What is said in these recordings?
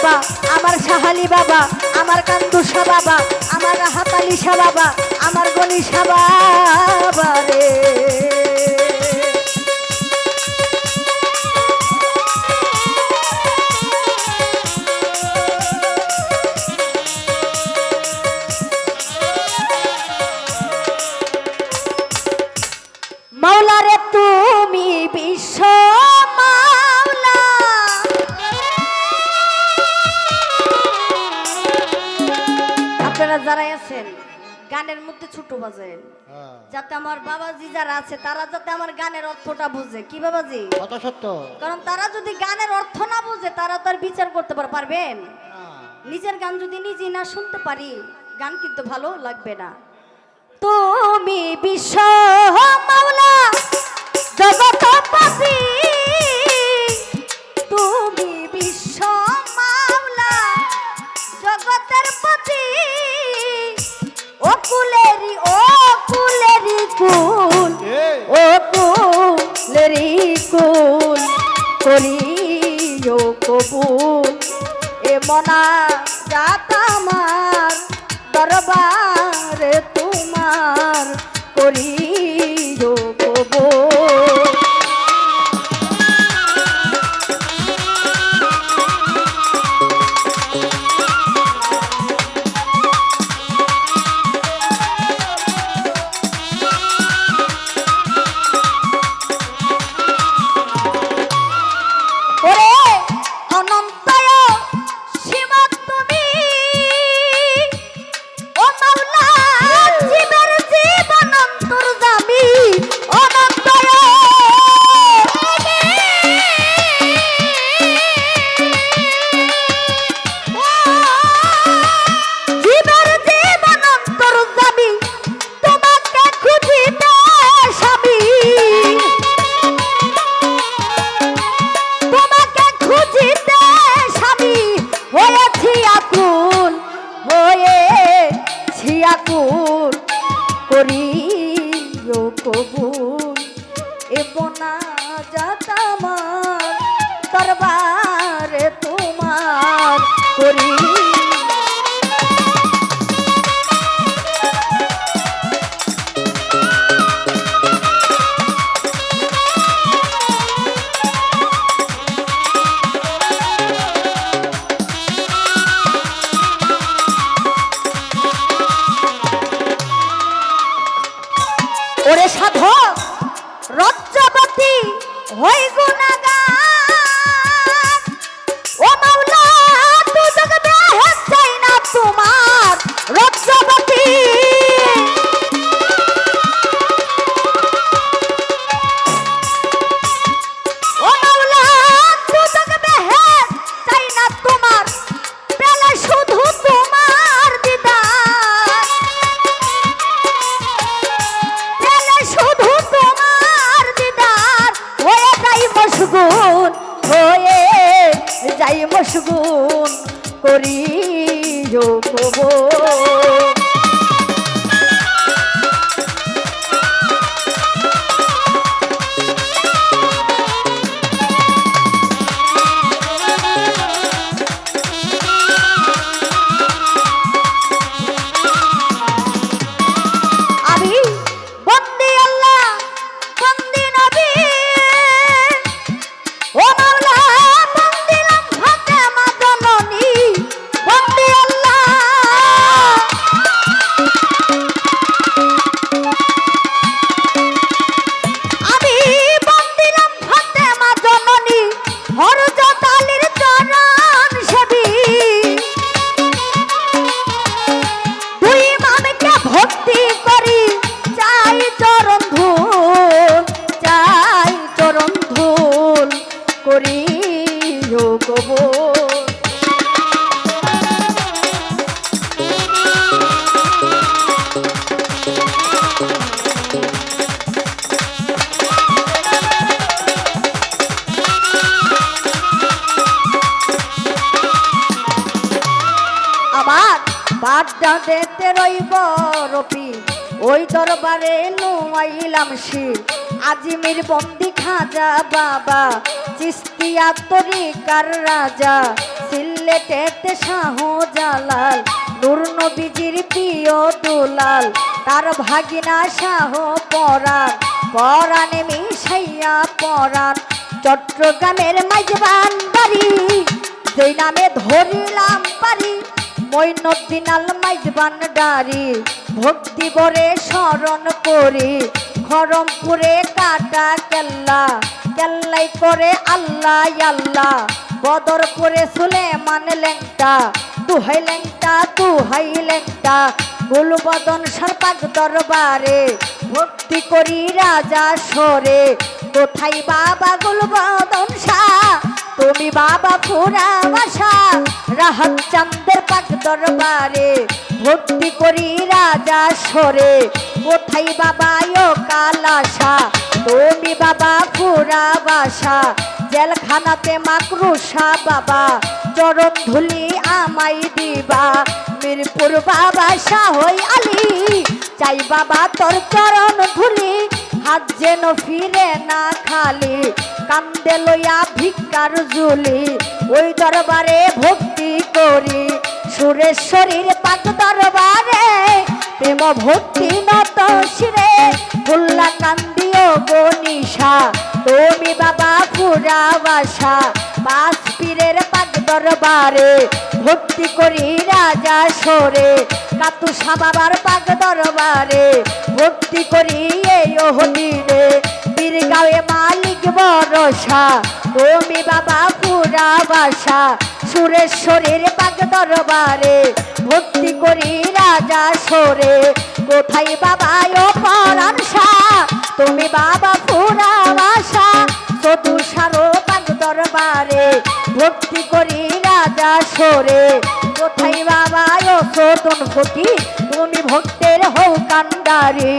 বাবা, আমার সাহালি বাবা, আমার কান্দুসা বাবা, আমার হাতালিশা বাবা, আমার গনিশা বাবা রে। মাওলা রে তুমি বিশ্ব মাওলা, আপনারা যারা আছেন গানের মধ্যে ছোট বাজেন, যাতে আমার বাবাজি যারা আছে তারা যাতে আমার গানের অর্থটা বুঝে। কি বাবাজি? কত সত্য। কারণ তারা যদি গানের অর্থ না বুঝে তারা তো আর বিচার করতে পারবেন। নিজের গান যদি নিজে না শুনতে পারি গান কিন্তু ভালো লাগবে না। তুমি বিশ্ব মাওলা জগৎপতি, তুমি বিশ্ব মাওলা জগতের পতি, ও কুলেরি কুল, ও কুলেরি কুল, করিও কবুল এ মনা জাত আমার দরবারে তোমার করিও কবুল। করিও কবুল এ বনা জাত আমার দরবারে তোমার করি। ওরে সাধক রজ্জবতী হই গুণগান, ও মাওলা দুজগ বেহেশত চাই না তোমার রজ্জবতী। ও মাওলা দুজগ বেহেশত চাই না তোমার, পেলে শুধু তোমার দিদার, শুধু তোমার দিদার হয়ে যাই মশগুল, হয়ে যাই মশগুল করিও কবুল। বাড্ডা দেতে রইব রপি ওই দরবারে নুয়াইলাম শির, আজিমির বন্দি খাজা বাবা চিস্তিয়া তরিকার রাজা। সিলেটেতে শাহজালাল নূর নবীজির প্রিয় দুলাল তার ভাগিনা শাহ পরাণ পরাণে মিশাইয়া পরাণ চট্টগ্রামের মাইজবান বাড়ি যেই নামে ধরিলাম পারি মঈনুদ্দিন আল মাইজবান ডারি ভক্তি ভরে স্মরণ করি খড়মপুরে কাটা কেল্লা কেল্লাই করে আল্লাহ আল্লাহ বদরপুরে সুলেমান লেংটা দুহাই লেংটা দুহাই লেংটা গুলবদন সর্বাগ দরবারে ভক্তি করি রাজা সরে কোথায় বাবা গুলবদন শাহ তুমি বাবা পুরা বাসা রাহাত চাঁদের পাক দরবারে ভক্তি করি রাজা সরে কোথায় বাবা ও কালাসা তুমি বাবা পুরা বাসা জেলখানাতে মাকরুষা বাবা চরণ ধুলি আমাই দিবা মিরপুর বাবা শাহই আলী চাই বাবা তোর চরণ ধুলি হাত যেন ফিরে না খালি কান্দে লইয়া ভিক্ষার ঝুলি ওই দরবারে ভক্তি করি সুরেশ্বরীর পাক দরবারে প্রেম ভক্তি নত শিরে ফুল্লা কান্দিও গনিশা তুমি বাবা পুরা বাসা পাঁচ পীরের পাক দরবারে ভক্তি করি রাজা সরে কাতুসা বাবার পাক দরবারে ভক্তি করি এই দিনে বীরগাঁওয়ে মালিক ভরসা তুমি বাবা পুরা বাসা সুরেশ্বরীর পাক দরবারে ভক্তি করি রাজা সরে কোথায় বাবা ও পরাণ শাহ তুমি বাবা পুরা বাসা চতুষারো পাক দরবারে ভক্তি করি রাজা সরে কোথায় বাবা ও চতুন ফকির তুমি ভক্তের হও কান্ডারি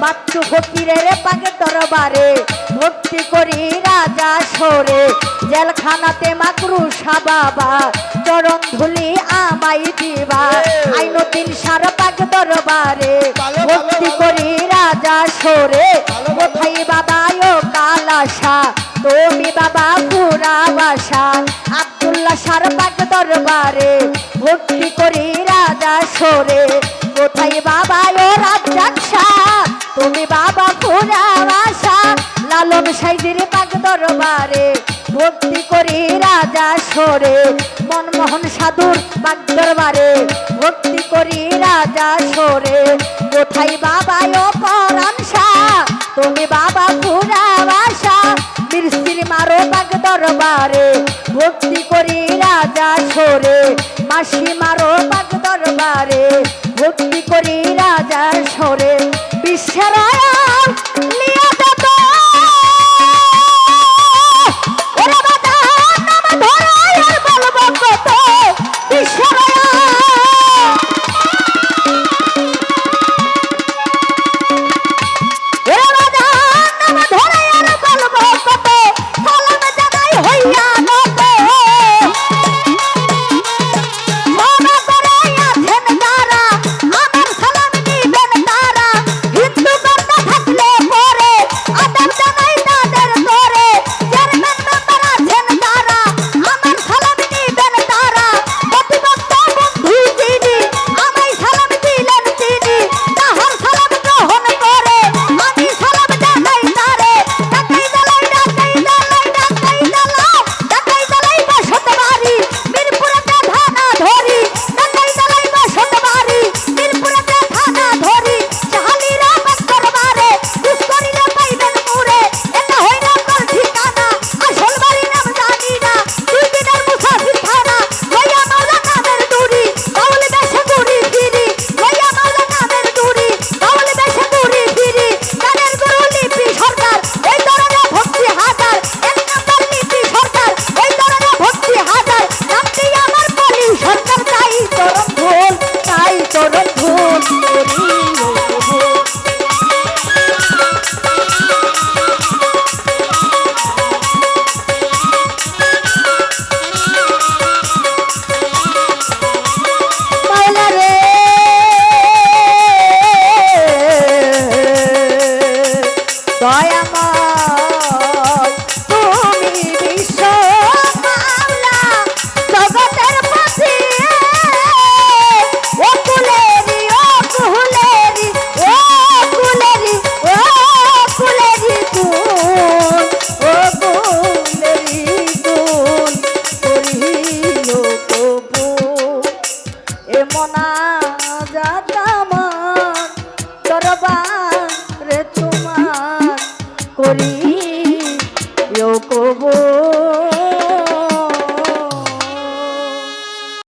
বাচ্চু ফকিরের পাক দরবারে ভক্তি করি রাজা সরে জেলখানাতে মাকরুষা বাবা চরণ ধুলি আমাই দিবা আইনুদ্দিন সার পাক দরবারে ভক্তি করি রাজা সরে কোথায় বাবা ও কালাসা তুমি বাবা পুরা বাসা আব্দুল্লাহ সার পাক দরবারে ভক্তি করি রাজা সরে কোথায় বাবা ও রাজ্জাক শাহ তুমি বাবা পুরা বাসা লালন সাইজির পাক দরবারে ভক্তি করি রাজা সরে মনমোহন সাধুর পাক দরবারে ভক্তি করি রাজা সরে কোথায় বাবা ও পরাণ শাহ তুমি বাবা পুরা বাসা মিরসির মারো পাক দরবারে ভক্তি করি রাজা সরে মাসি মারো পাক দরবারে ভক্তি করি রাজা সরে বিশ্বের লিয়া দেব ওরে বাবা নাম ধরাই আর বলবো কত বিশ্বের হিন্দু করি